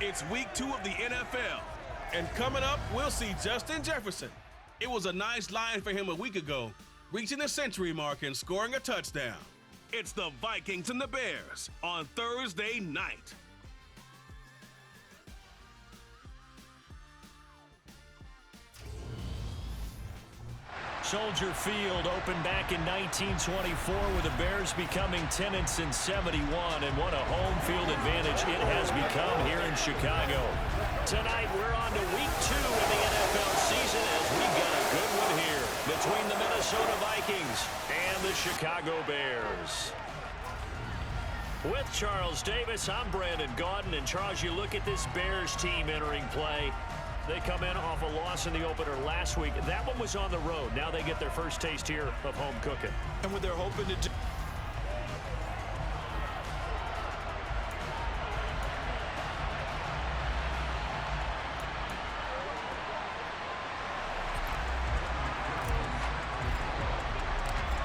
It's week 2 of the NFL. And coming up, we'll see Justin Jefferson. It was a nice line for him a week ago, reaching the century mark and scoring a touchdown. It's the Vikings and the Bears on Thursday night. Soldier Field opened back in 1924 with the Bears becoming tenants in 71, and what a home field advantage it has become here in Chicago. Tonight we're on to week 2 in the NFL season as we've got a good one here between the Minnesota Vikings and the Chicago Bears. With Charles Davis, I'm Brandon Gaudin, and Charles, you look at this Bears team entering play. They come in off a loss in the opener last week. That one was on the road. Now they get their first taste here of home cooking. And what they're hoping to do.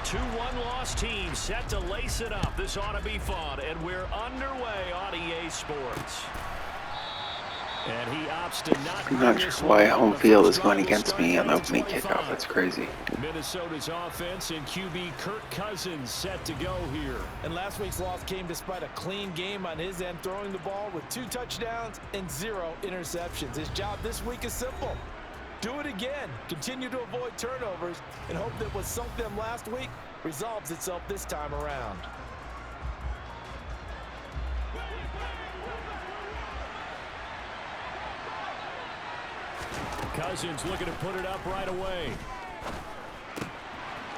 Two one-loss teams set to lace it up. This ought to be fun, and we're underway on EA Sports. And he opts to not. I'm not sure why home field is going against me on opening kickoff. That's crazy. Minnesota's offense and QB Kirk Cousins set to go here. And last week's loss came despite a clean game on his end, throwing the ball with 2 touchdowns and 0 interceptions. His job this week is simple. Do it again. Continue to avoid turnovers and hope that what sunk them last week resolves itself this time around. Cousins looking to put it up right away.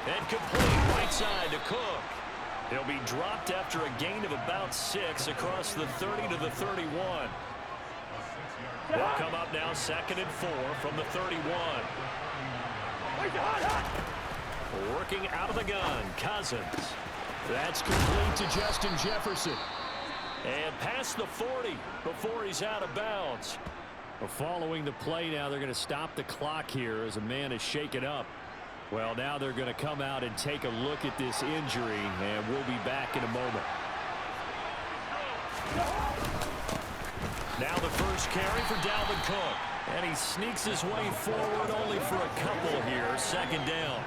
And complete right side to Cook. He'll be dropped after a gain of about 6 across the 30 to the 31. They'll come up now 2nd and 4 from the 31. Working out of the gun, Cousins. That's complete to Justin Jefferson. And past the 40 before he's out of bounds. Well, following the play now, they're going to stop the clock here as a man is shaken up. Well, now they're going to come out and take a look at this injury, and we'll be back in a moment. Now the first carry for Dalvin Cook. And he sneaks his way forward only for a couple here, 2nd down.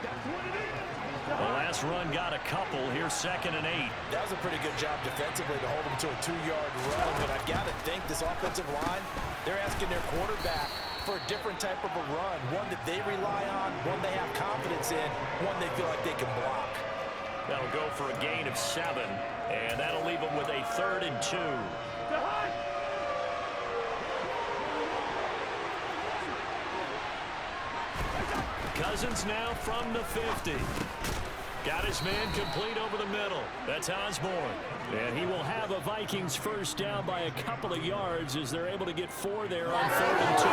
The last run got a couple here, 2nd and 8. That was a pretty good job defensively to hold him to a 2-yard run. But I got to think this offensive line, they're asking their quarterback for a different type of a run. One that they rely on, one they have confidence in, one they feel like they can block. That'll go for a gain of 7. And that'll leave them with a 3rd and 2. Cousins now from the 50. Got his man complete over the middle. That's Osborne. And he will have a Vikings first down by a couple of yards as they're able to get 4 there on 3rd and 2.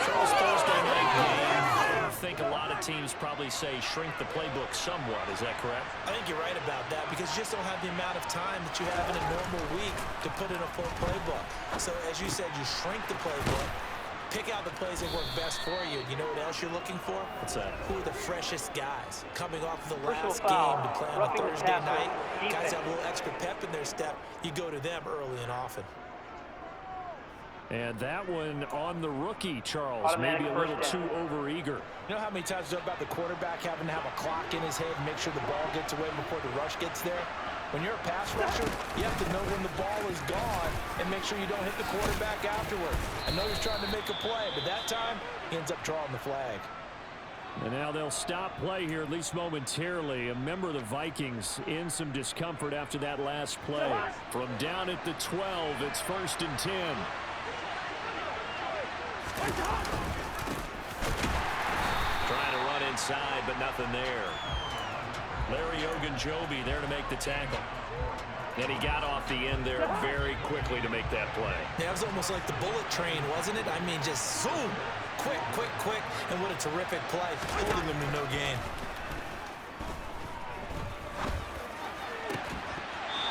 Charles, Thursday night game. I think a lot of teams probably say shrink the playbook somewhat. Is that correct? I think you're right about that because you just don't have the amount of time that you have in a normal week to put in a full playbook. So as you said, you shrink the playbook. Pick out the plays that work best for you. You know what else you're looking for? What's that? Who are the freshest guys coming off the last game to play on a Thursday night? Guys have a little extra pep in their step. You go to them early and often. And that one on the rookie, Charles. Maybe a little too overeager. You know how many times about the quarterback having to have a clock in his head and make sure the ball gets away before the rush gets there? When you're a pass rusher, you have to know when the ball is gone and make sure you don't hit the quarterback afterward. I know he's trying to make a play, but that time he ends up drawing the flag. And now they'll stop play here, at least momentarily. A member of the Vikings in some discomfort after that last play. From down at the 12, it's 1st and 10. Trying to run inside, but nothing there. Larry Ogunjobi there to make the tackle. And he got off the end there very quickly to make that play. Yeah, it was almost like the bullet train, wasn't it? I mean, just zoom. Quick, quick, quick. And what a terrific play. Holding them to no gain.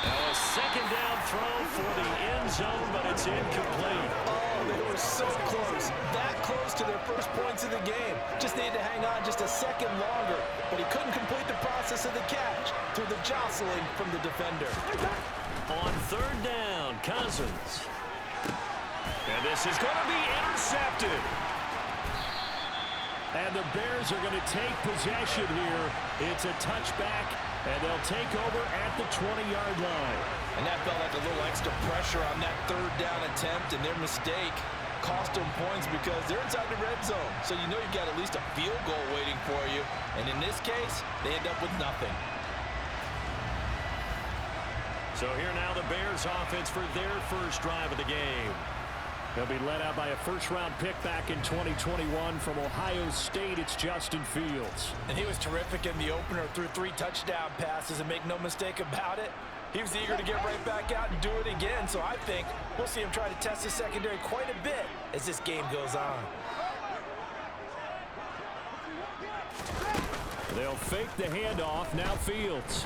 Now a 2nd down throw for the end zone, but it's incomplete. Oh, they were so close. That close to their first points of the game. Just needed to hang on just a second longer. But he couldn't complete the process of the catch through the jostling from the defender. On 3rd down, Cousins. And this is going to be intercepted. And the Bears are going to take possession here. It's a touchback, and they'll take over at the 20-yard line. And that felt like a little extra pressure on that third down attempt, and their mistake cost them points because they're inside the red zone. So you know you've got at least a field goal waiting for you. And in this case, they end up with nothing. So here now the Bears offense for their first drive of the game. They'll be led out by a first-round pick back in 2021 from Ohio State. It's Justin Fields. And he was terrific in the opener, threw 3 touchdown passes, and make no mistake about it, he was eager to get right back out and do it again. So I think we'll see him try to test his secondary quite a bit as this game goes on. They'll fake the handoff. Now Fields.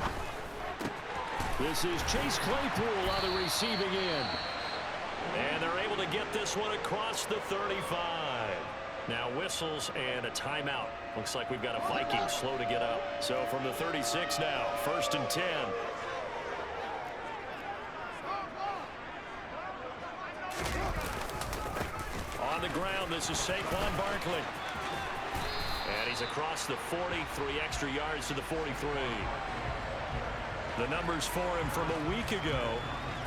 This is Chase Claypool on the receiving end. And they're able to get this one across the 35. Now whistles and a timeout. Looks like we've got a Viking slow to get up. So from the 36 now, 1st and 10. On the ground, this is Saquon Barkley. And he's across the 40, 3 extra yards to the 43. The numbers for him from a week ago: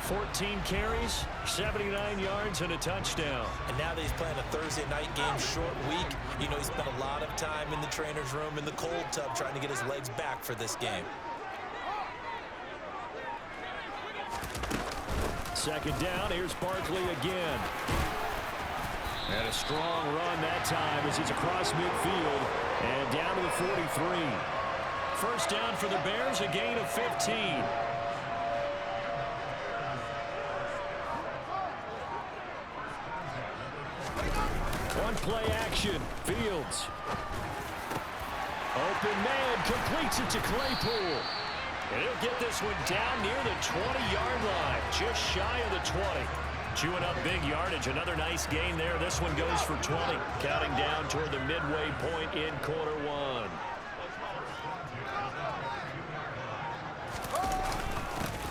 14 carries, 79 yards, and a touchdown. And now that he's playing a Thursday night game, short week, you know he spent a lot of time in the trainer's room in the cold tub trying to get his legs back for this game. Second down, here's Barkley again. And a strong run that time as he's across midfield and down to the 43. First down for the Bears, a gain of 15. One play action, Fields. Open man, completes it to Claypool. And he'll get this one down near the 20-yard line, just shy of the 20. Chewing up big yardage, another nice gain there. This one goes for 20, counting down toward the midway point in quarter one.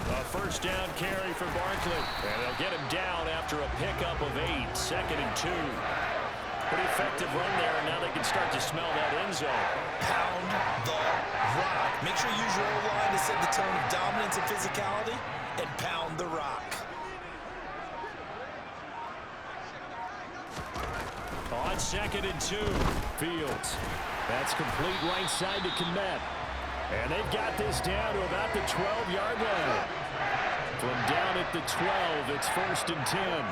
A first down carry for Barkley. And they'll get him down after a pickup of 8, 2nd and 2. Pretty effective run there, and now they can start to smell that end zone. Pound the rock. Make sure you use your O-line to set the tone of dominance and physicality, and pound the rock. On 2nd and 2, Fields. That's complete right side to Kmet. And they've got this down to about the 12-yard line. From down at the 12, it's 1st and 10.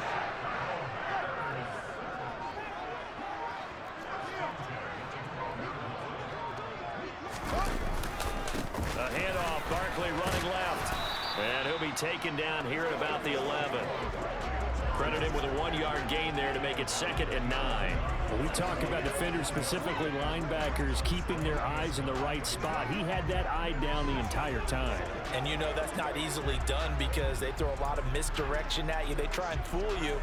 A handoff, Barkley running left. And he'll be taken down here at about the 11. Credit him with a 1-yard gain there to make it 2nd and 9. Well, we talk about defenders, specifically linebackers, keeping their eyes in the right spot. He had that eye down the entire time. And you know that's not easily done because they throw a lot of misdirection at you. They try and fool you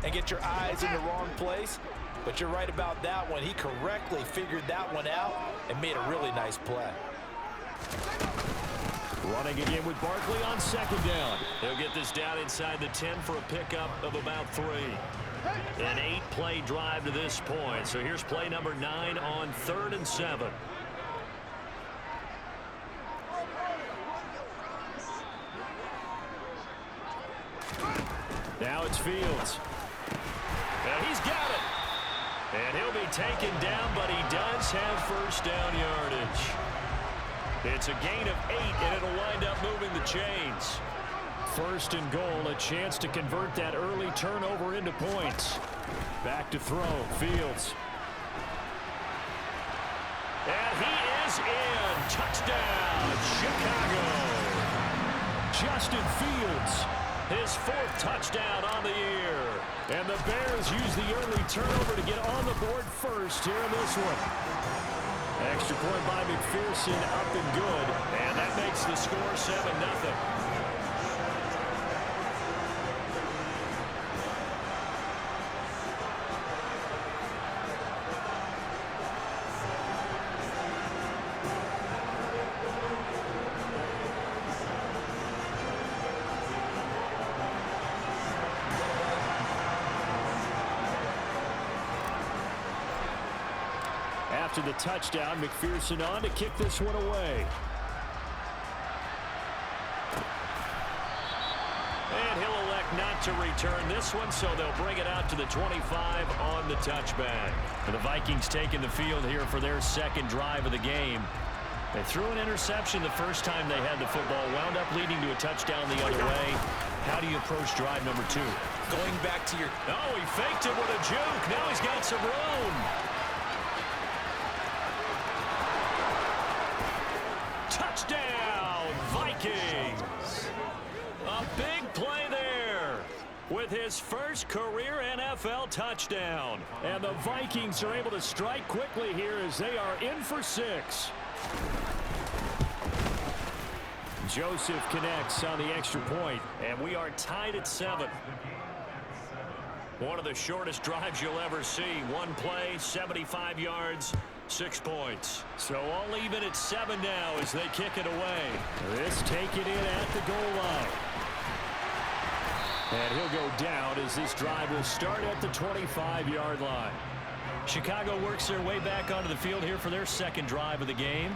and get your eyes in the wrong place. But you're right about that one. He correctly figured that one out and made a really nice play. Running again with Barkley on 2nd down. He'll get this down inside the 10 for a pickup of about 3. An 8-play drive to this point. So here's play number 9 on 3rd and 7. Now it's Fields. And he's got it. And he'll be taken down, but he does have first down yardage. It's a gain of 8, and it'll wind up moving the chains. 1st and goal, a chance to convert that early turnover into points. Back to throw, Fields. And he is in. Touchdown, Chicago. Justin Fields, his 4th touchdown on the year. And the Bears use the early turnover to get on the board first here in this one. Extra point by McPherson, up and good. And that makes the score 7-0. after the touchdown. McPherson on to kick this one away. And he'll elect not to return this one, so they'll bring it out to the 25 on the touchback. And the Vikings taking the field here for their second drive of the game. They threw an interception the first time they had the football, wound up leading to a touchdown the other way. How do you approach drive number 2? Going back to your... Oh, he faked it with a juke. Now he's got some room. Touchdown, Vikings. A big play there with his first career NFL touchdown. And the Vikings are able to strike quickly here as they are in for 6. Joseph connects on the extra point, and we are tied at 7. One of the shortest drives you'll ever see. One play, 75 yards, 6 points. So all even at 7 now as they kick it away. This taken in at the goal line. And he'll go down as this drive will start at the 25-yard line. Chicago works their way back onto the field here for their second drive of the game.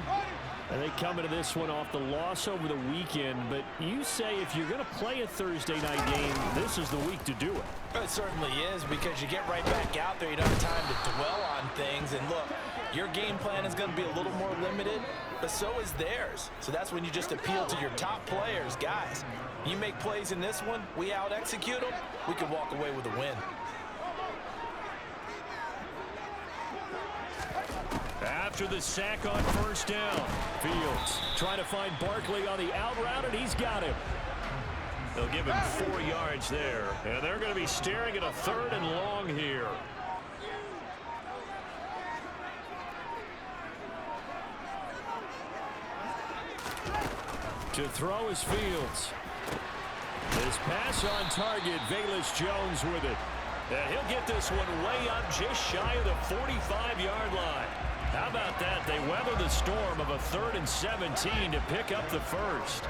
And they come into this one off the loss over the weekend. But you say if you're going to play a Thursday night game, this is the week to do it. It certainly is, because you get right back out there. You don't have time to dwell on things. And look, your game plan is going to be a little more limited, but so is theirs. So that's when you just appeal to your top players. Guys, you make plays in this one, we out-execute them, we can walk away with a win. After the sack on first down, Fields trying to find Barkley on the out route, and he's got him. They'll give him 4 yards there, and they're going to be staring at a 3rd and long here. To throw is Fields. His pass on target, Velus Jones with it. And he'll get this one way up just shy of the 45-yard line. How about that? They weather the storm of a 3rd and 17 to pick up the first.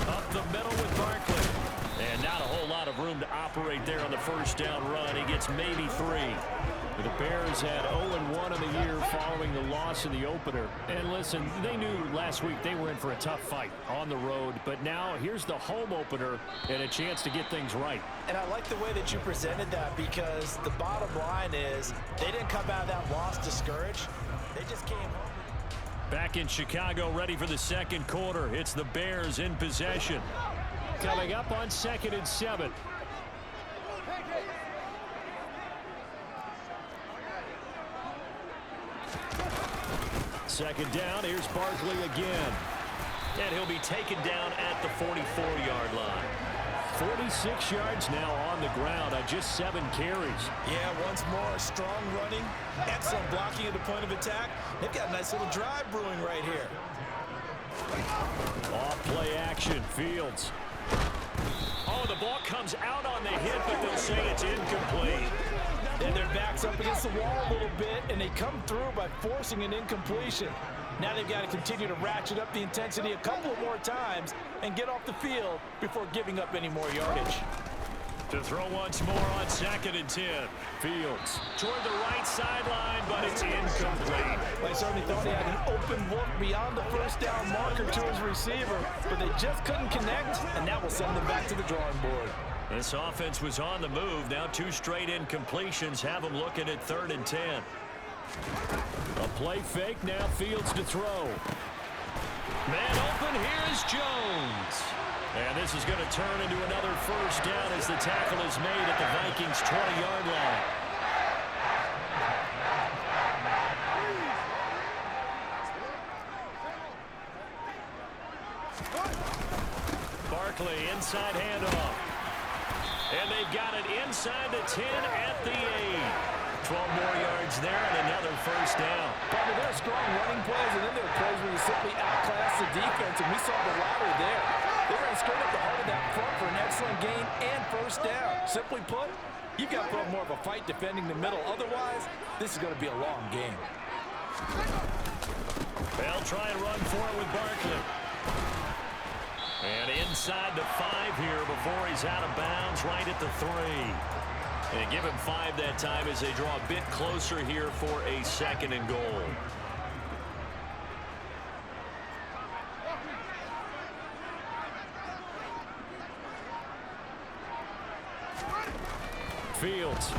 Up the middle with Barkley. And not a whole lot of room to operate there on the first down run. He gets maybe 3. The Bears had 0-1 in the year following the loss in the opener. And listen, they knew last week they were in for a tough fight on the road. But now here's the home opener and a chance to get things right. And I like the way that you presented that, because the bottom line is they didn't come out of that loss discouraged. They just came home. Back in Chicago, ready for the second quarter. It's the Bears in possession. Coming up on 2nd and 7. Second down, here's Barkley again. And he'll be taken down at the 44-yard line. 46 yards now on the ground on just 7 carries. Yeah, once more, strong running, excellent blocking at the point of attack. They've got a nice little drive brewing right here. Off play action, Fields. Oh, the ball comes out on the hit, but they'll say it's incomplete. And their back's up against the wall a little bit, and they come through by forcing an incompletion. Now they've got to continue to ratchet up the intensity a couple more times and get off the field before giving up any more yardage. To throw once more on 2nd and 10. Fields toward the right sideline, but it's incomplete. I certainly thought he had an open look beyond the first down marker to his receiver, but they just couldn't connect, and that will send them back to the drawing board. This offense was on the move. Now 2 straight incompletions have them looking at 3rd and 10. A play fake, now Fields to throw. Man open, here's Jones. And this is going to turn into another first down as the tackle is made at the Vikings' 20-yard line. Barkley, inside handoff. And they got it inside the 10 at the 8. 12 more yards there and another first down. Probably there are strong running plays, and then there are plays where you simply outclass the defense, and we saw the latter there. They ran straight up the heart of that front for an excellent gain and first down. Simply put, you've got to put up more of a fight defending the middle. Otherwise, this is going to be a long game. They'll try and run for it with Barkley. And inside the 5 here before he's out of bounds right at the 3. And give him 5 that time as they draw a bit closer here for a 2nd and goal. Fields.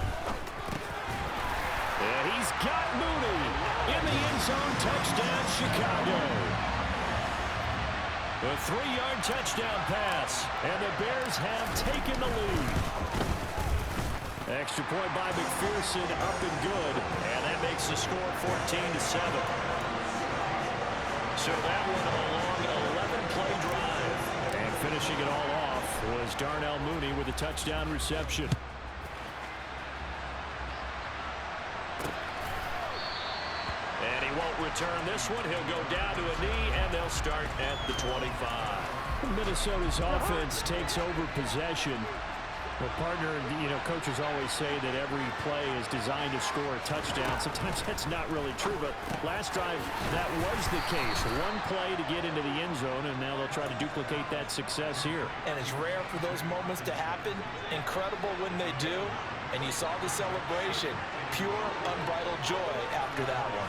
And he's got Mooney in the end zone. Touchdown, Chicago. A 3-yard touchdown pass, and the Bears have taken the lead. Extra point by McPherson, up and good, and that makes the score 14-7. So that one a long 11-play drive. And finishing it all off was Darnell Mooney with a touchdown reception. And he won't return this one. He'll go down to a knee, and they'll start at the 25. Minnesota's offense takes over possession. The partner, coaches always say that every play is designed to score a touchdown. Sometimes that's not really true, but last drive, that was the case. One play to get into the end zone, and now they'll try to duplicate that success here. And it's rare for those moments to happen. Incredible when they do. And you saw the celebration. Pure, unbridled joy after that one.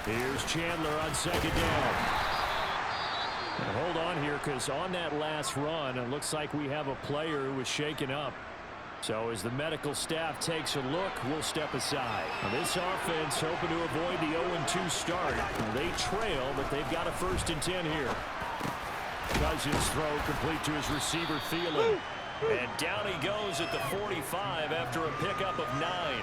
Here's Chandler on 2nd down. Now hold on here, because on that last run, it looks like we have a player who was shaken up. So as the medical staff takes a look, we'll step aside. Now this offense hoping to avoid the 0-2 start. They trail, but they've got a 1st and 10 here. Cousins throw complete to his receiver, Thielen. And down he goes at the 45 after a pickup of 9.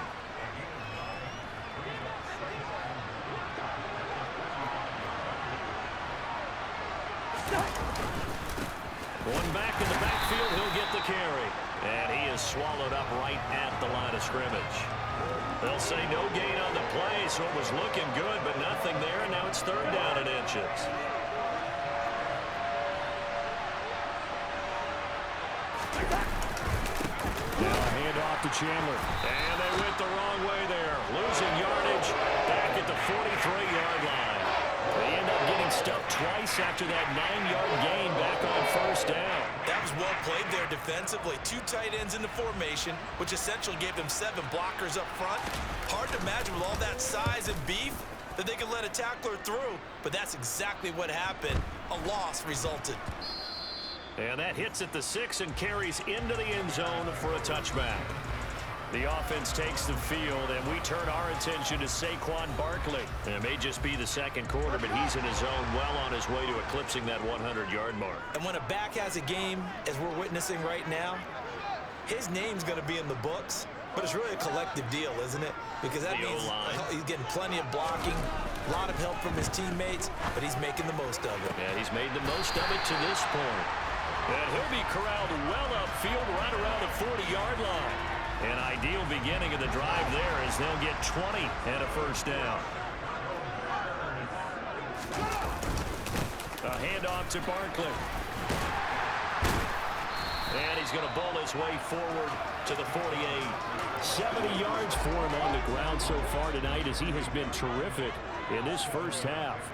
One back in the backfield, he'll get the carry. And he is swallowed up right at the line of scrimmage. They'll say no gain on the play, so it was looking good, but nothing there, and now it's 3rd down and inches. Now a handoff to Chandler. And they went the wrong way there. Losing yardage back at the 43-yard line. They end up getting stuffed twice after that 9-yard gain back on 1st down. That was well played there defensively. 2 tight ends in the formation, which essentially gave them 7 blockers up front. Hard to imagine with all that size and beef that they could let a tackler through, but that's exactly what happened. A loss resulted. And that hits at the 6 and carries into the end zone for a touchback. The offense takes the field, and we turn our attention to Saquon Barkley. It may just be the 2nd quarter, but he's in his zone, well on his way to eclipsing that 100-yard mark. And when a back has a game, as we're witnessing right now, his name's going to be in the books, but it's really a collective deal, isn't it? Because that means he's getting plenty of blocking, a lot of help from his teammates, but he's making the most of it. Yeah, he's made the most of it to this point. And he'll be corralled well upfield right around the 40-yard line. An ideal beginning of the drive there as they'll get 20 and a 1st down. A handoff to Barkley. And he's going to bowl his way forward to the 48. 70 yards for him on the ground so far tonight as he has been terrific in this 1st half.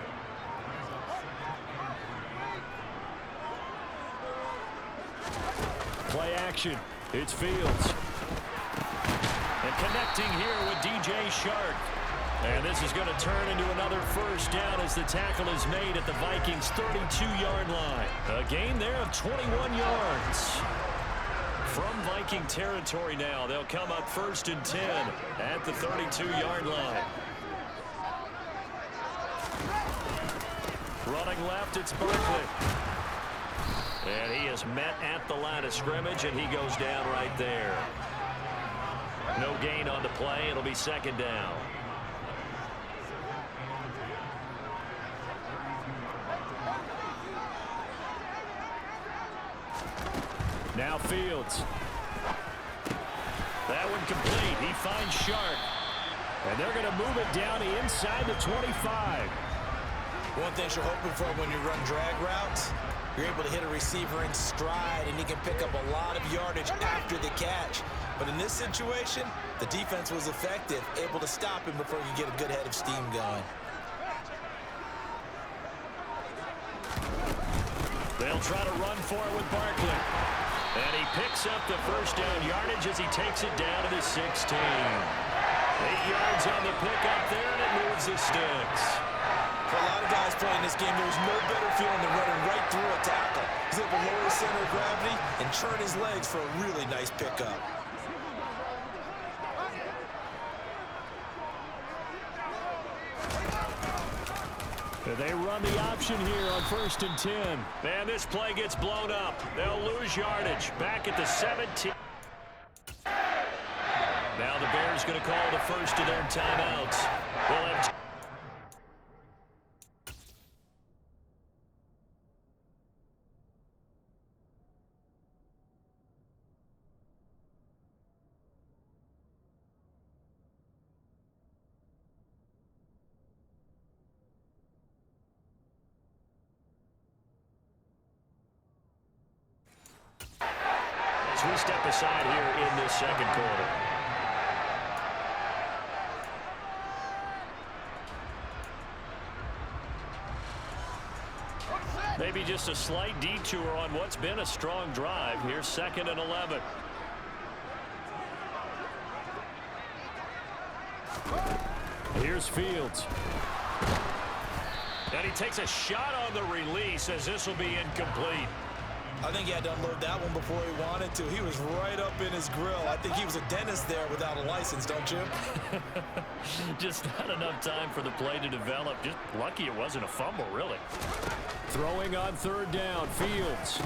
Play action. It's Fields. And connecting here with DJ Shark. And this is going to turn into another 1st down as the tackle is made at the Vikings' 32-yard line. A gain there of 21 yards. From Viking territory now, they'll come up 1st and 10 at the 32-yard line. Running left, it's Barkley. And he is met at the line of scrimmage, and he goes down right there. No gain on the play. It'll be 2nd down. Now Fields. That one complete. He finds Shark. And they're going to move it down inside the 25. One thing you're hoping for when you run drag routes, you're able to hit a receiver in stride, and he can pick up a lot of yardage after the catch. But in this situation, the defense was effective, able to stop him before you get a good head of steam going. They'll try to run for it with Barkley. And he picks up the first down yardage as he takes it down to the 16. 8 yards on the pickup there, and it moves the sticks. For a lot of guys playing this game, there's no better feeling than running right through a tackle. He's able to lower his center of gravity and churn his legs for a really nice pickup. They run the option here on 1st and 10. And this play gets blown up. They'll lose yardage. Back at the 17. Now the Bears going to call the first of their timeouts. They'll have as we step aside here in this second quarter. Maybe just a slight detour on what's been a strong drive. Here's 2nd and 11. Here's Fields. And he takes a shot on the release as this will be incomplete. I think he had to unload that one before he wanted to. He was right up in his grill. I think he was a dentist there without a license, don't you? Just not enough time for the play to develop. Just lucky it wasn't a fumble, really. Throwing on 3rd down, Fields.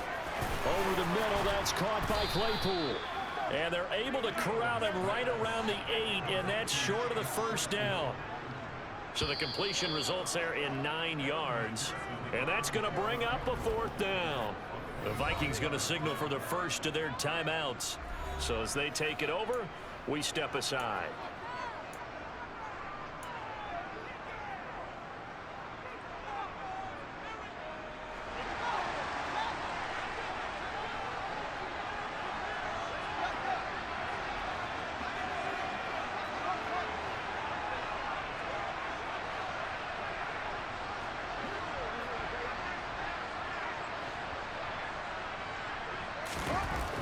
Over the middle, that's caught by Claypool. And they're able to corral him right around the 8, and that's short of the first down. So the completion results there in 9 yards. And that's going to bring up a 4th down. The Vikings going to signal for the first of their timeouts. So as they take it over, we step aside.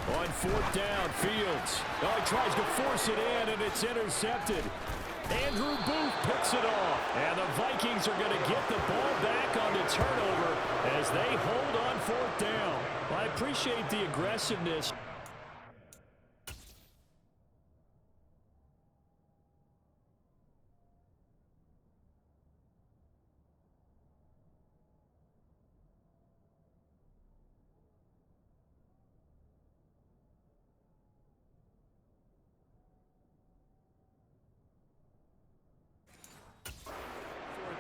On 4th down, Fields. Oh, he tries to force it in, and it's intercepted. Andrew Booth picks it off. And the Vikings are going to get the ball back on the turnover as they hold on 4th down. I appreciate the aggressiveness.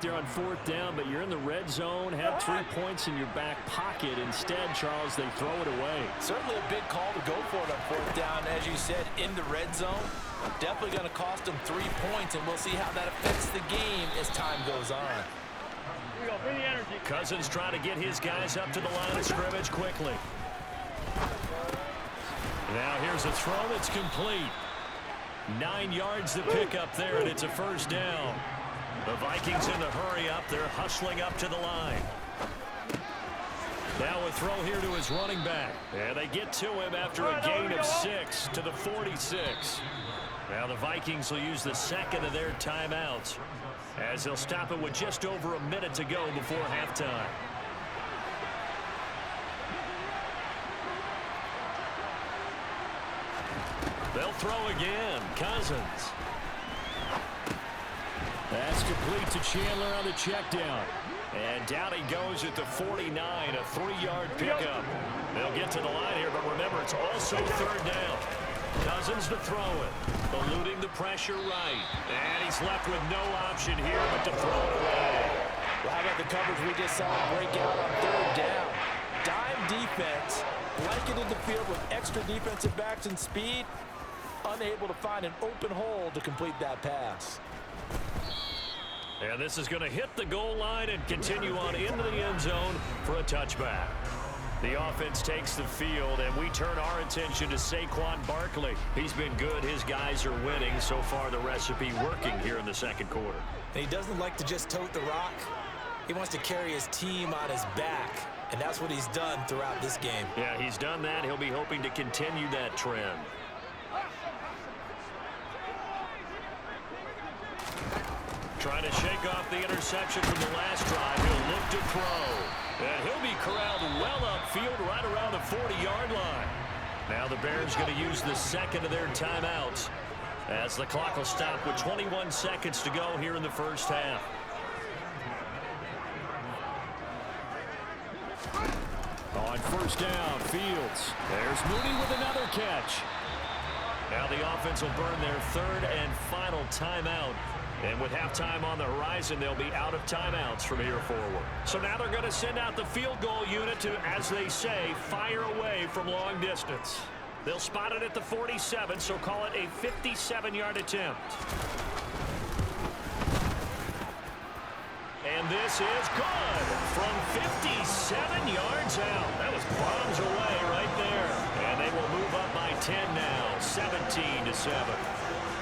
They're on 4th down, but you're in the red zone, have 3 points in your back pocket. Instead, Charles, they throw it away. Certainly a big call to go for it on 4th down. As you said, in the red zone, definitely going to cost them 3 points, and we'll see how that affects the game as time goes on. Here we go, bring the energy. Cousins trying to get his guys up to the line of scrimmage quickly. Now here's a throw that's complete. 9 yards to pick up there, and it's a first down. The Vikings in the hurry up. They're hustling up to the line. Now a throw here to his running back. And they get to him after a gain of 6 to the 46. Now the Vikings will use the second of their timeouts as they'll stop it with just over a minute to go before halftime. They'll throw again. Cousins. That's complete to Chandler on the check down. And down he goes at the 49, a 3-yard pickup. They'll get to the line here, but remember, it's also 3rd down. Cousins to throw it, eluding the pressure right. And he's left with no option here but to throw it away. Well, how about the coverage we just saw break out on 3rd down? Dime defense, blanketed the field with extra defensive backs and speed, unable to find an open hole to complete that pass. And this is going to hit the goal line and continue on into the end zone for a touchback. The offense takes the field, and we turn our attention to Saquon Barkley. He's been good. His guys are winning. So far, the recipe working here in the second quarter. And he doesn't like to just tote the rock. He wants to carry his team on his back. and that's what he's done throughout this game. Yeah, he's done that. He'll be hoping to continue that trend. Trying to shake off the interception from the last drive. He'll look to throw. And he'll be corralled well upfield right around the 40-yard line. Now the Bears going to use the second of their timeouts as the clock will stop with 21 seconds to go here in the first half. On first down, Fields. There's Mooney with another catch. Now the offense will burn their third and final timeout. And with halftime on the horizon, they'll be out of timeouts from here forward. So now they're going to send out the field goal unit to, as they say, fire away from long distance. They'll spot it at the 47, so call it a 57-yard attempt. And this is good from 57 yards out. That was bombs away right there. And they will move up by 10 now, 17-7.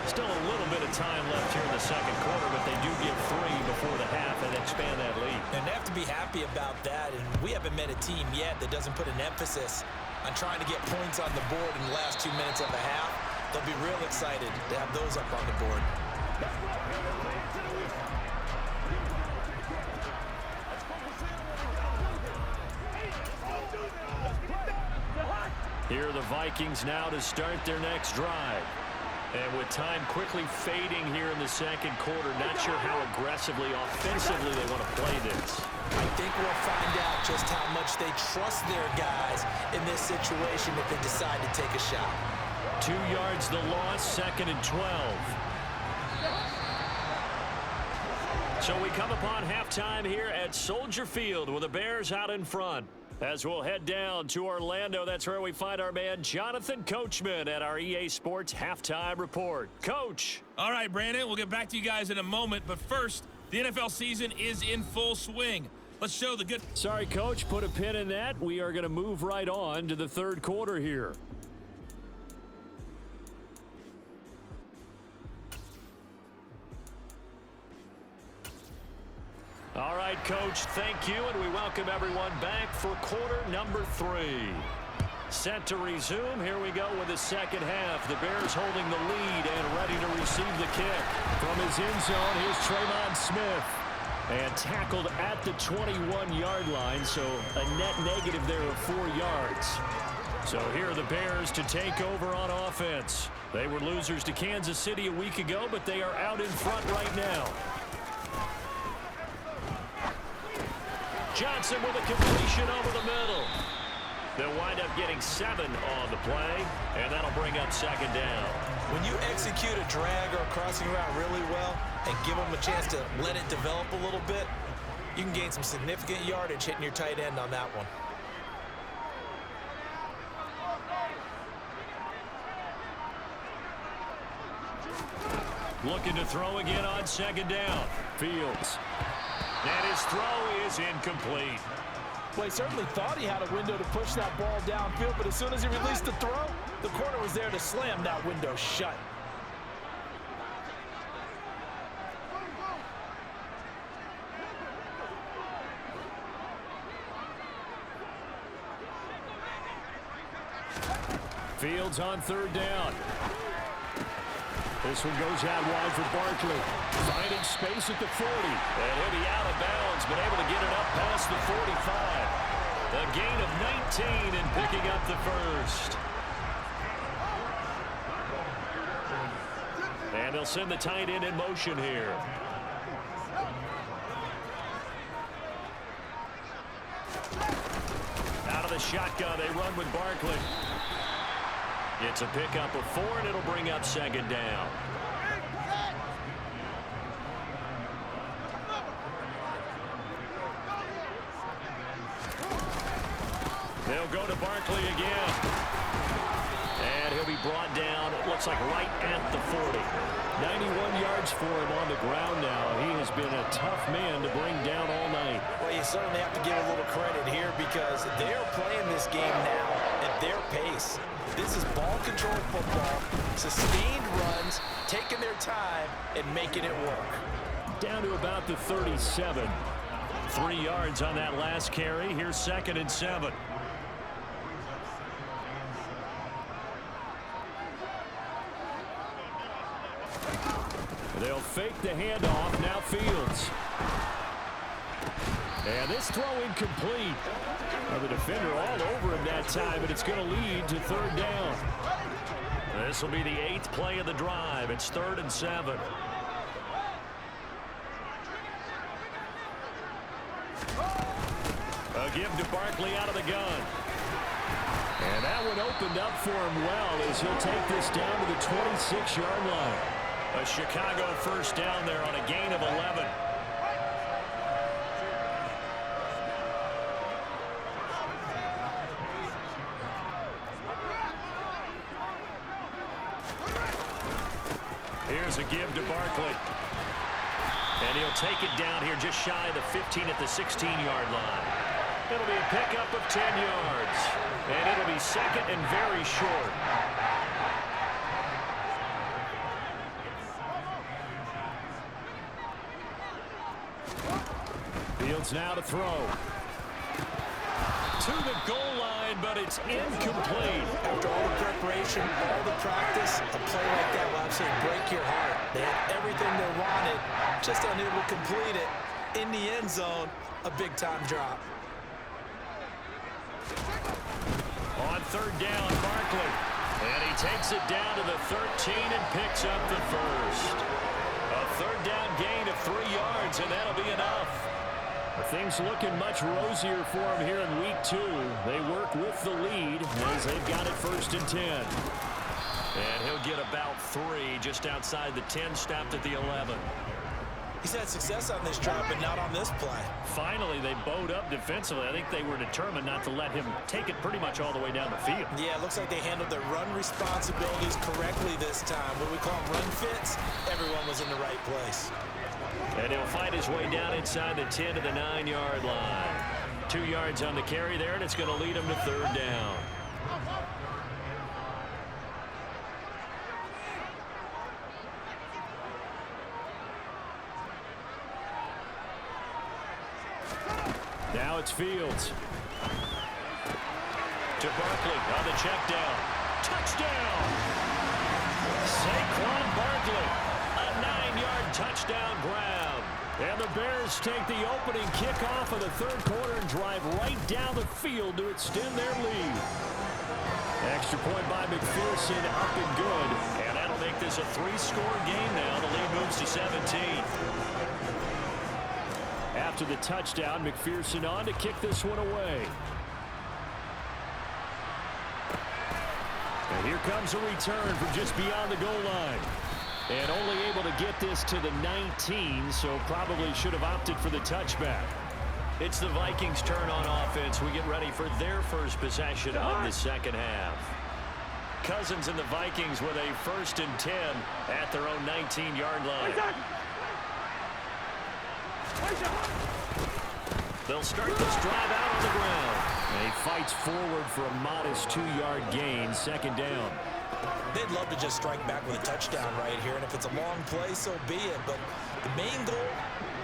Still a little bit of time left here in the second quarter, but they do get 3 before the half and expand that lead. And they have to be happy about that. And we haven't met a team yet that doesn't put an emphasis on trying to get points on the board in the last 2 minutes of the half. They'll be real excited to have those up on the board. Here are the Vikings now to start their next drive. And with time quickly fading here in the second quarter, not sure how aggressively, offensively they want to play this. I think we'll find out just how much they trust their guys in this situation if they decide to take a shot. 2 yards the loss, 2nd and 12. So we come upon halftime here at Soldier Field with the Bears out in front. As we'll head down to Orlando, that's where we find our man Jonathan Coachman at our EA Sports Halftime Report. Coach. All right, Brandon, we'll get back to you guys in a moment, but first, the NFL season is in full swing. Let's show the good. Sorry, Coach, put a pin in that. We are going to move right on to the third quarter here. All right, Coach, thank you, and we welcome everyone back for quarter number 3. Set to resume. Here we go with the second half. The Bears holding the lead and ready to receive the kick. From his end zone, here's Tremont Smith. And tackled at the 21-yard line, so a net negative there of 4 yards. So here are the Bears to take over on offense. They were losers to Kansas City a week ago, but they are out in front right now. Johnson with a completion over the middle. They'll wind up getting 7 on the play, and that'll bring up second down. When you execute a drag or a crossing route really well and give them a chance to let it develop a little bit, you can gain some significant yardage hitting your tight end on that one. Looking to throw again on second down. Fields. And his throw is incomplete. Well, he certainly thought he had a window to push that ball downfield, but as soon as he released the throw, the corner was there to slam that window shut. Fields on third down. This one goes out wide for Barkley. Finding space at the 40. And he'll be out of bounds, but able to get it up past the 45. A gain of 19 and picking up the first. And they'll send the tight end in motion here. Out of the shotgun, they run with Barkley. It's a pickup of 4, and it'll bring up second down. They'll go to Barkley again. And he'll be brought down, it looks like right at the 40. 91 yards for him on the ground now. He has been a tough man to bring down all night. Well, you certainly have to give a little credit here because they're playing this game now at their pace. This is ball-controlled football, sustained runs, taking their time, and making it work. Down to about the 37. 3 yards on that last carry. Here's 2nd and 7. They'll fake the handoff. Now Fields. And this throw incomplete. Well, the defender all over him that time, but it's going to lead to 3rd down. This will be the 8th play of the drive. It's 3rd and 7. A give to Barkley out of the gun. And that one opened up for him well as he'll take this down to the 26-yard line. A Chicago 1st down there on a gain of 11. Here's a give to Barkley. And he'll take it down here just shy of the 15 at the 16-yard line. It'll be a pickup of 10 yards. And it'll be 2nd and very short. Fields now to throw. To the goal line, but it's incomplete. After all the preparation, all the practice, a play like that will absolutely break your heart. They had everything they wanted, just unable to complete it. In the end zone, a big-time drop. On 3rd down, Barkley. And he takes it down to the 13 and picks up the 1st. A 3rd down gain of 3 yards, and that'll be enough. Things looking much rosier for him here in week 2. They work with the lead as they've got it 1st and 10. And he'll get about 3 just outside the 10, stopped at the 11. He's had success on this drive, but not on this play. Finally, they bowed up defensively. I think they were determined not to let him take it pretty much all the way down the field. Yeah, it looks like they handled their run responsibilities correctly this time. What we call them run fits, everyone was in the right place. And he'll fight his way down inside the 10 to the 9-yard line. 2 yards on the carry there, and it's going to lead him to 3rd down. Now it's Fields. To Barkley on the check down. Touchdown! Saquon Barkley. A 9-yard touchdown grab. And the Bears take the opening kickoff of the 3rd quarter and drive right down the field to extend their lead. Extra point by McPherson, up and good. And that'll make this a 3-score game now. The lead moves to 17. After the touchdown, McPherson on to kick this one away. And here comes a return from just beyond the goal line. And only able to get this to the 19, so probably should have opted for the touchback. It's the Vikings' turn on offense. We get ready for their first possession of the 2nd half. Cousins and the Vikings with a 1st and 10 at their own 19-yard line. They'll start this drive out on the ground. And he fights forward for a modest 2-yard gain, 2nd down. They'd love to just strike back with a touchdown right here, and if it's a long play, so be it. But the main goal,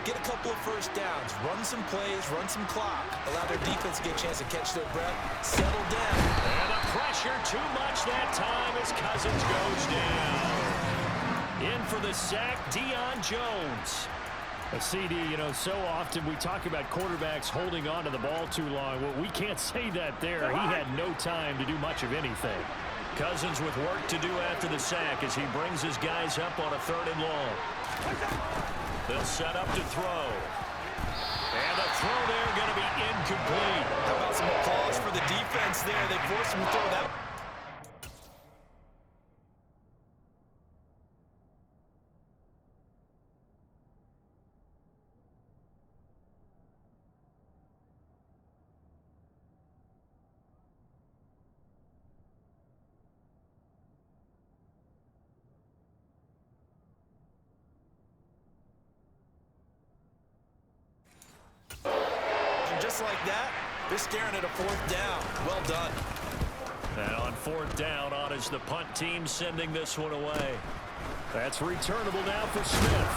get a couple of 1st downs, run some plays, run some clock, allow their defense to get a chance to catch their breath, settle down. And the pressure too much that time as Cousins goes down. In for the sack, Deion Jones. A CD, you know, so often we talk about quarterbacks holding on to the ball too long. Well, we can't say that there. He had no time to do much of anything. Cousins with work to do after the sack as he brings his guys up on a 3rd and long. They'll set up to throw. And the throw there going to be incomplete. How about some applause for the defense there? They forced him to throw that. Just like that, they're staring at a 4th down. Well done. And on 4th down, on is the punt team sending this one away. That's returnable now for Smith.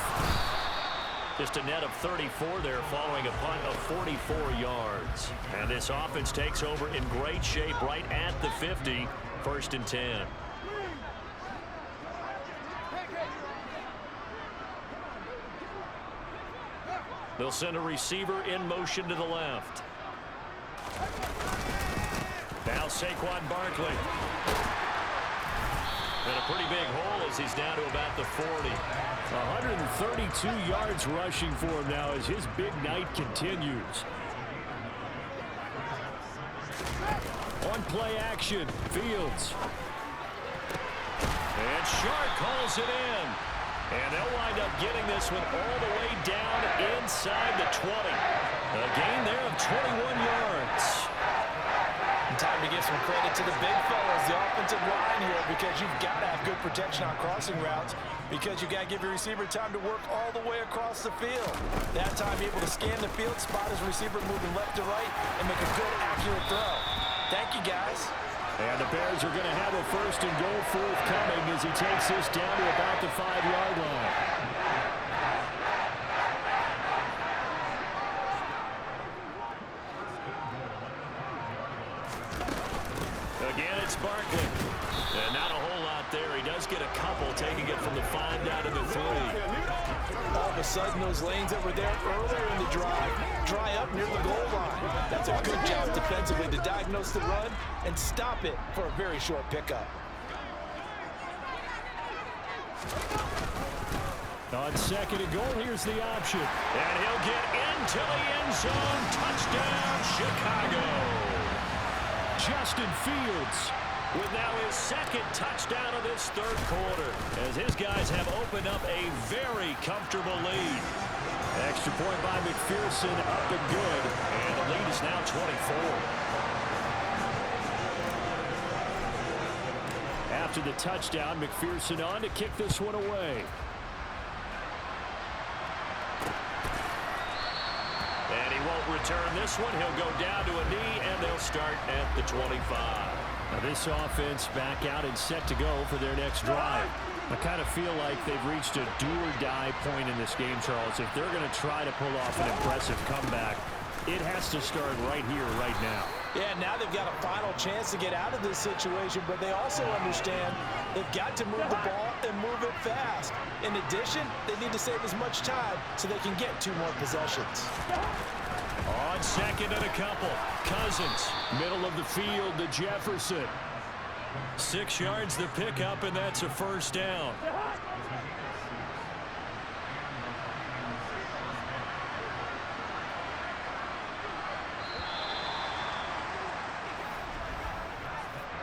Just a net of 34 there following a punt of 44 yards. And this offense takes over in great shape right at the 50, 1st and 10. They'll send a receiver in motion to the left. Now Saquon Barkley. And a pretty big hole as he's down to about the 40. 132 yards rushing for him now as his big night continues. On play action, Fields. And Shark calls it in. And they'll wind up getting this one all the way down inside the 20. A gain there of 21 yards. Time to give some credit to the big fellas, the offensive line here, because you've got to have good protection on crossing routes, because you've got to give your receiver time to work all the way across the field. That time, able to scan the field, spot his receiver moving left to right, and make a good, accurate throw. Thank you, guys. And the Bears are going to have a 1st and goal forthcoming as he takes this down to about the 5-yard line. Again, it's Barkley. And not a whole lot there. He does get a couple, taking it from the 5 down to the 3. All of a sudden, those lanes that were there earlier in the drive dry up near the goal line. That's a good job defensively to diagnose the run and stop it for a very short pickup. On 2nd and goal, here's the option. And he'll get into the end zone. Touchdown, Chicago. Justin Fields with now his 2nd touchdown of this 3rd quarter, as his guys have opened up a very comfortable lead. Extra point by McPherson, up and good. And the lead is now 24. After the touchdown, McPherson on to kick this one away. And he won't return this one. He'll go down to a knee, and they'll start at the 25. Now this offense back out and set to go for their next drive. I kind of feel like they've reached a do-or-die point in this game, Charles. If they're going to try to pull off an impressive comeback, it has to start right here, right now. Yeah, now they've got a final chance to get out of this situation, but they also understand they've got to move the ball and move it fast. In addition, they need to save as much time so they can get 2 more possessions. On 2nd and a couple, Cousins, middle of the field to Jefferson. 6 yards the pickup, and that's a 1st down.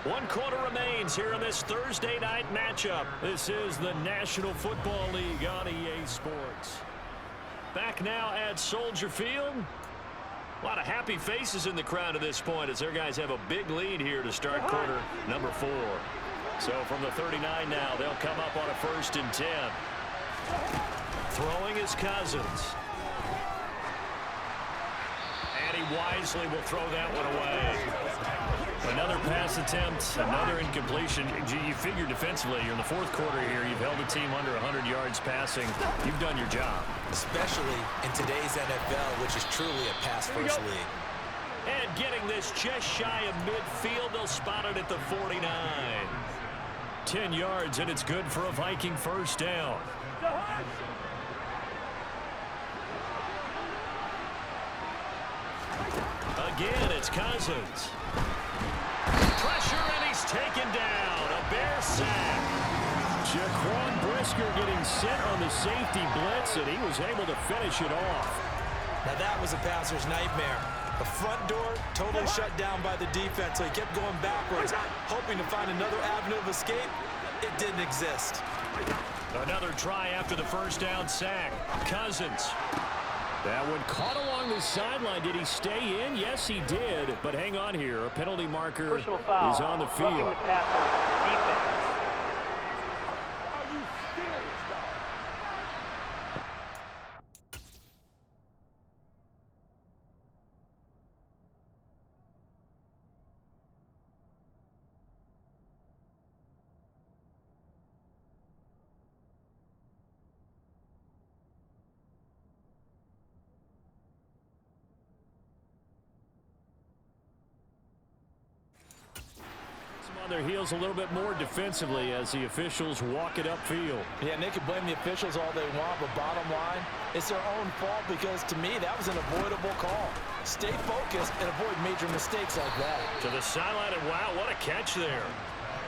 One quarter remains here in this Thursday night matchup. This is the National Football League on EA Sports. Back now at Soldier Field. A lot of happy faces in the crowd at this point as their guys have a big lead here to start quarter number 4. So from the 39 now, they'll come up on a 1st and 10. Throwing is Cousins. And he wisely will throw that one away. Another pass attempt, another incompletion. You figure defensively, you're in the 4th quarter here. You've held the team under 100 yards passing. You've done your job. Especially in today's NFL, which is truly a pass-first league. And getting this just shy of midfield, they'll spot it at the 49. 10 yards, and it's good for a Viking 1st down. Again, it's Cousins. Pressure, and he's taken down. A Bear sack. Jaquan Brisker getting sent on the safety blitz, and he was able to finish it off. Now that was a passer's nightmare. The front door totally shut down by the defense, so he kept going backwards, hoping to find another avenue of escape. It didn't exist. Another try after the 1st down sack. Cousins. That one caught along the sideline. Did he stay in? Yes, he did. But hang on here. A penalty marker is on the field. their heels a little bit more defensively as the officials walk it upfield. Yeah, and they can blame the officials all they want, but bottom line, it's their own fault because, to me, that was an avoidable call. Stay focused and avoid major mistakes like that. To the sideline, and wow, what a catch there.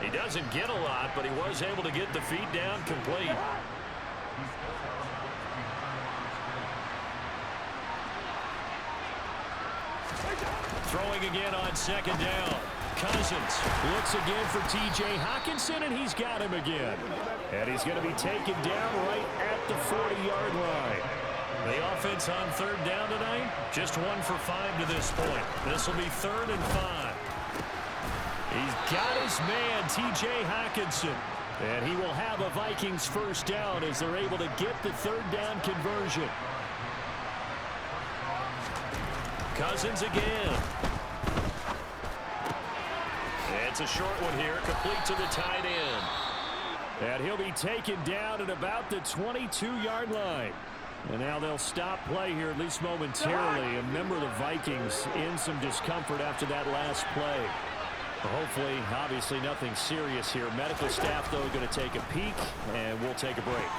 He doesn't get a lot, but he was able to get the feet down complete. Throwing again on second down. Cousins looks again for T.J. Hockenson, and he's got him again. And he's going to be taken down right at the 40-yard line. The offense on third down tonight, just 1 for 5 to this point. This will be 3rd and 5. He's got his man, T.J. Hockenson. And he will have a Vikings first down as they're able to get the third down conversion. Cousins again. It's a short one here, complete to the tight end. And he'll be taken down at about the 22-yard line. And now they'll stop play here, at least momentarily. And remember, the Vikings in some discomfort after that last play. Hopefully, obviously, nothing serious here. Medical staff, though, going to take a peek, and we'll take a break.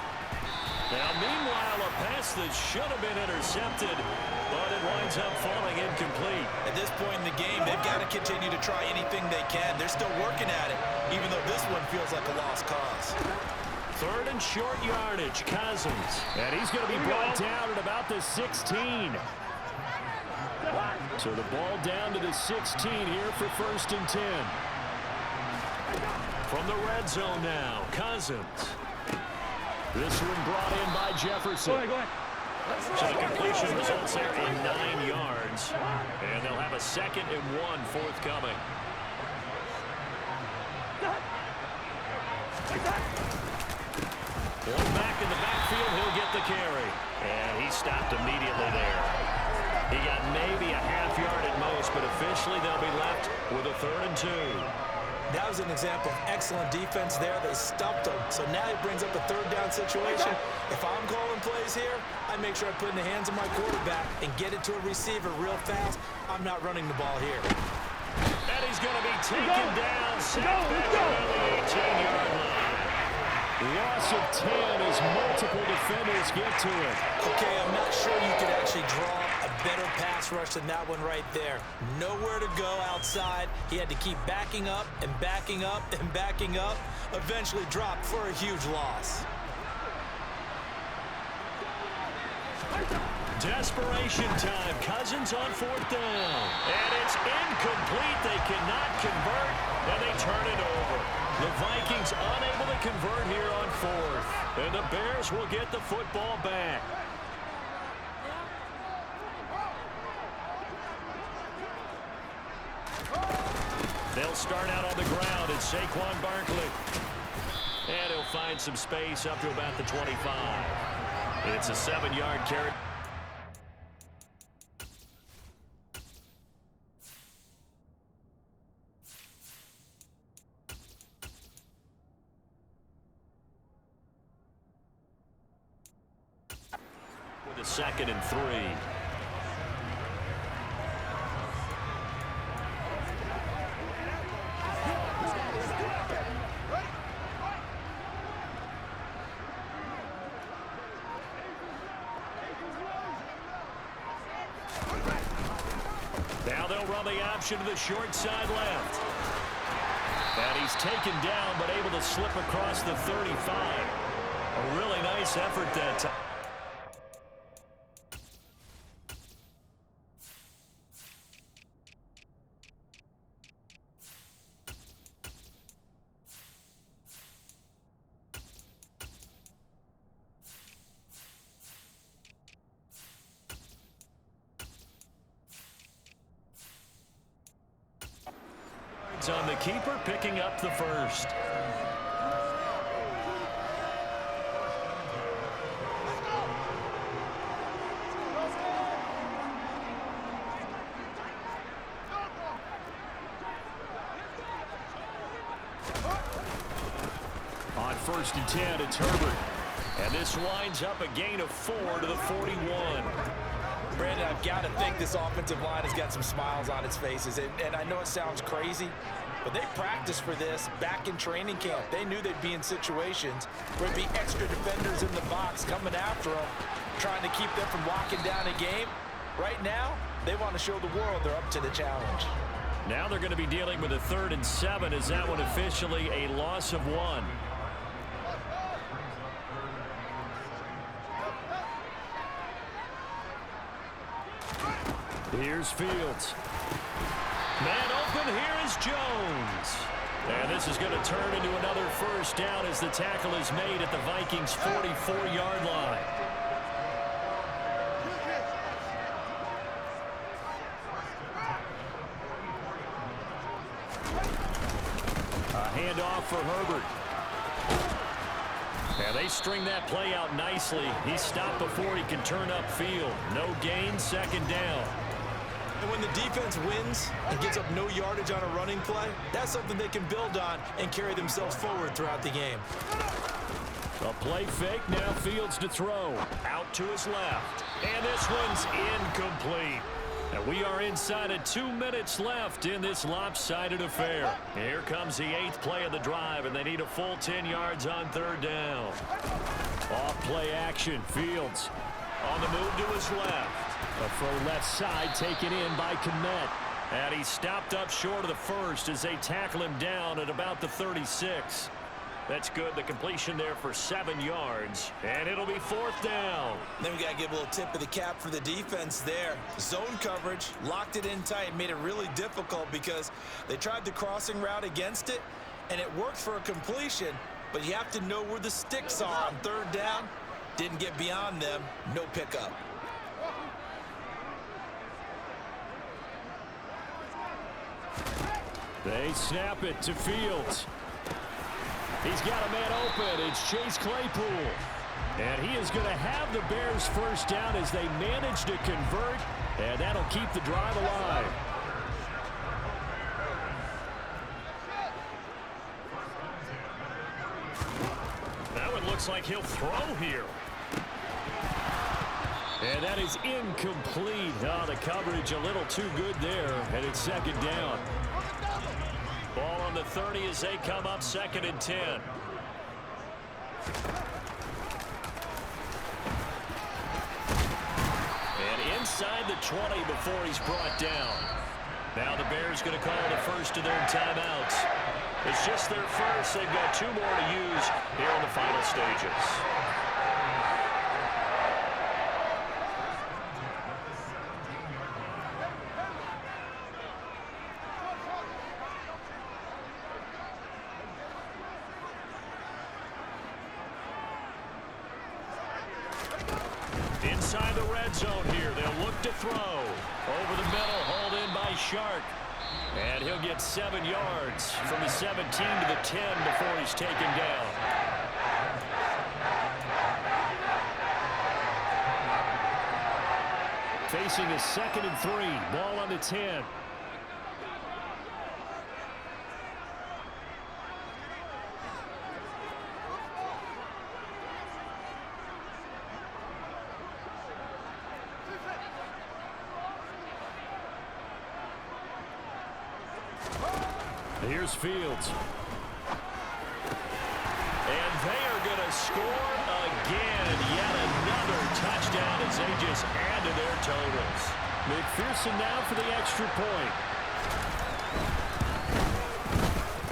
Now, meanwhile, a pass that should have been intercepted, but it winds up falling incomplete. At this point in the game, they've got to continue to try anything they can. They're still working at it, even though this one feels like a lost cause. 3rd and short yardage, Cousins. And he's going to be brought down at about the 16. So the ball down to the 16 here for 1st and 10. From the red zone now, Cousins. This one brought in by Jefferson. Go ahead. So the completion results there in 9 yards. And they'll have a 2nd and 1 forthcoming. One back in the backfield, he'll get the carry. And he stopped immediately there. He got maybe a half yard at most, but officially they'll be left with a 3rd and 2. That was an example of excellent defense there. They stuffed him. So now he brings up a 3rd down situation. If I'm calling plays here, I make sure I put it in the hands of my quarterback and get it to a receiver real fast. I'm not running the ball here. And he's going to be taken down. Sacked back around the 18-yard line. Loss of 10 as multiple defenders get to it. Okay, I'm not sure you could actually draw a better pass rush than that one right there. Nowhere to go outside. He had to keep backing up and backing up and backing up. Eventually dropped for a huge loss. Desperation time. Cousins on 4th down. And it's incomplete. They cannot convert, and they turn it over. The Vikings unable to convert here on 4th. And the Bears will get the football back. They'll start out on the ground. It's Saquon Barkley. And he'll find some space up to about the 25. It's a 7-yard carry. With a 2nd and 3. Now they'll run the option to the short side left. And he's taken down, but able to slip across the 35. A really nice effort that time. On the keeper, picking up the 1st. On 1st and 10, it's Herbert. And this winds up a gain of 4 to the 41. Brandon, I've got to think this offensive line has got some smiles on its faces. And I know it sounds crazy, But they practiced for this back in training camp. They knew they'd be in situations where there'd be extra defenders in the box coming after them, trying to keep them from locking down a game. Right now, they want to show the world they're up to the challenge. Now they're going to be dealing with a 3rd and 7. Is that one officially a loss of 1? Here's Fields. Man open, here is Jones. And this is going to turn into another 1st down as the tackle is made at the Vikings' 44-yard line. A handoff for Herbert. And they string that play out nicely. He's stopped before he can turn upfield. No gain, 2nd down. And when the defense wins and gets up no yardage on a running play, that's something they can build on and carry themselves forward throughout the game. A play fake, now Fields to throw. Out to his left. And this one's incomplete. And we are inside of 2 minutes left in this lopsided affair. Here comes the 8th play of the drive, and they need a full 10 yards on 3rd down. Off play action, Fields on the move to his left. A throw left side taken in by Kmet. And he stopped up short of the 1st as they tackle him down at about the 36. That's good. The completion there for 7 yards. And it'll be 4th down. Then we got to give a little tip of the cap for the defense there. Zone coverage, locked it in tight, made it really difficult because they tried the crossing route against it, and it worked for a completion, but you have to know where the sticks are on 3rd down. Didn't get beyond them. No pickup. They snap it to Fields. He's got a man open. It's Chase Claypool. And he is going to have the Bears 1st down as they manage to convert. And that'll keep the drive alive. That one looks like he'll throw here. And that is incomplete. Oh, the coverage a little too good there. And it's 2nd down. Ball on the 30 as they come up 2nd and 10. And inside the 20 before he's brought down. Now the Bears going to call the first of their timeouts. It's just their first. They've got 2 more to use here in the final stages. Inside the red zone here. They'll look to throw. Over the middle, hauled in by Shark. And he'll get 7 yards from the 17 to the 10 before he's taken down. Facing a 2nd and 3. Ball on the 10. Here's Fields. And they are going to score again. Yet another touchdown as they just add to their totals. McPherson now for the extra point.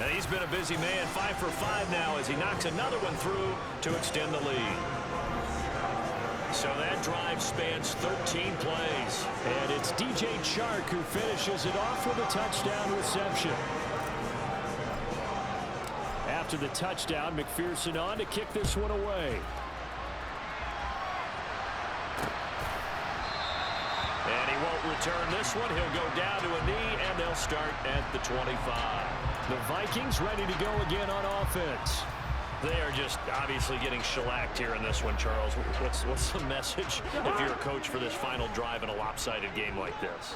And he's been a busy man. 5 for 5 now as he knocks another one through to extend the lead. So that drive spans 13 plays. And it's DJ Chark who finishes it off with a touchdown reception. After the touchdown, McPherson on to kick this one away. And he won't return this one. He'll go down to a knee, and they'll start at the 25. The Vikings ready to go again on offense. They are just obviously getting shellacked here in this one, Charles. What's the message if you're a coach for this final drive in a lopsided game like this?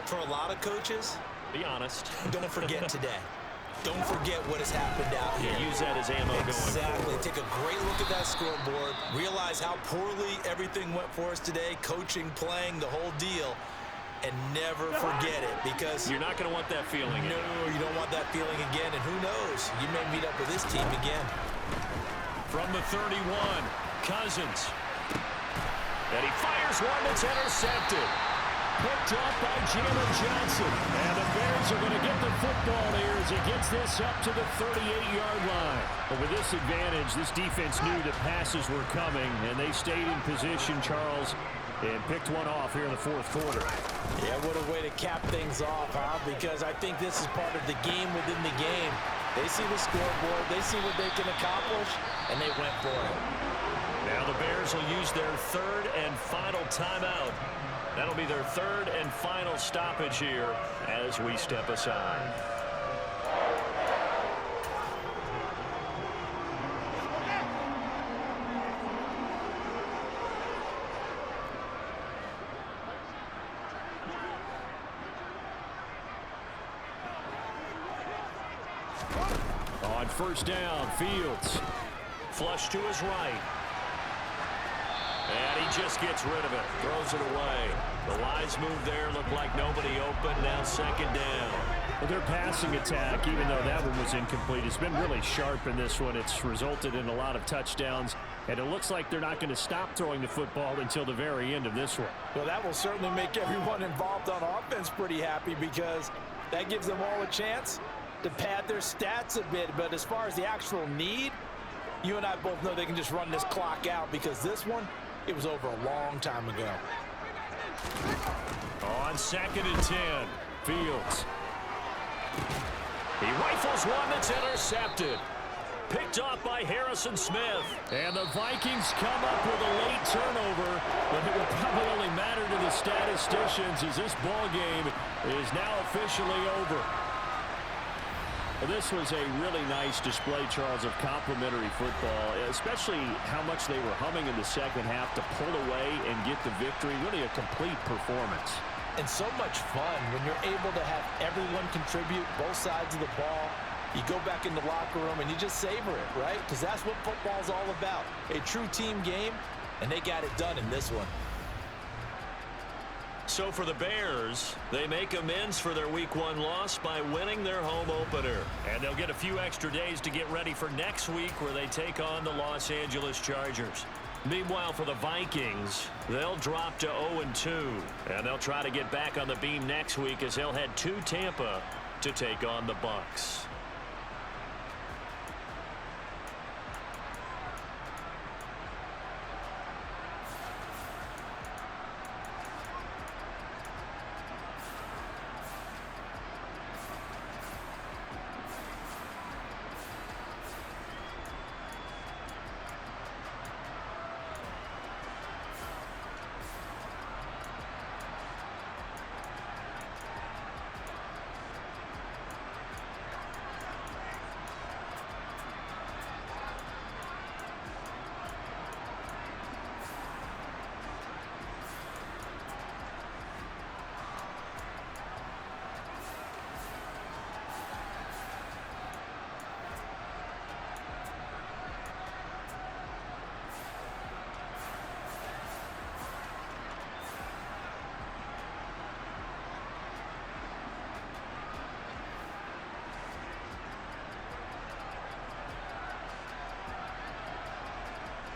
For a lot of coaches, be honest. Don't forget today. Don't forget what has happened out here. Use that as ammo going forward. Take a great look at that scoreboard. Realize how poorly everything went for us today. Coaching, playing, the whole deal. and never forget it, because You're not going to want that feeling again. no, you don't want that feeling again, and who knows, you may meet up with this team again. From the 31, Cousins. And he fires one that's intercepted. Picked up by Jalen Johnson. And the Bears are going to get the football here as he gets this up to the 38-yard line. But with this advantage, this defense knew that passes were coming, and they stayed in position, Charles, and picked one off here in the fourth quarter. Yeah, what a way to cap things off, huh? Because I think this is part of the game within the game. They see the scoreboard, they see what they can accomplish, and they went for it. Now the Bears will use their third and final timeout. That'll be their third and final stoppage here as we step aside. On first down, Fields. Flush to his right. And he just gets rid of it. Throws it away. The lines move there. Look like nobody open. Now second down. Well, their passing attack, even though that one was incomplete, has been really sharp in this one. It's resulted in a lot of touchdowns, and it looks like they're not going to stop throwing the football until the very end of this one. Well, that will certainly make everyone involved on offense pretty happy, because that gives them all a chance to pad their stats a bit. But as far as the actual need, you and I both know they can just run this clock out, because this one, it was over a long time ago. On second and 10, Fields. He rifles one that's intercepted. Picked off by Harrison Smith. And the Vikings come up with a late turnover, but it will probably only matter to the statisticians as this ball game is now officially over. Well, this was a really nice display, Charles, of complimentary football, especially how much they were humming in the second half to pull away and get the victory. Really a complete performance. And so much fun when you're able to have everyone contribute, both sides of the ball. You go back in the locker room and you just savor it, right? Because that's what football's all about. A true team game, and they got it done in this one. So for the Bears, they make amends for their Week 1 loss by winning their home opener. And they'll get a few extra days to get ready for next week, where they take on the Los Angeles Chargers. Meanwhile, for the Vikings, they'll drop to 0-2. And they'll try to get back on the beam next week as they'll head to Tampa to take on the Bucs.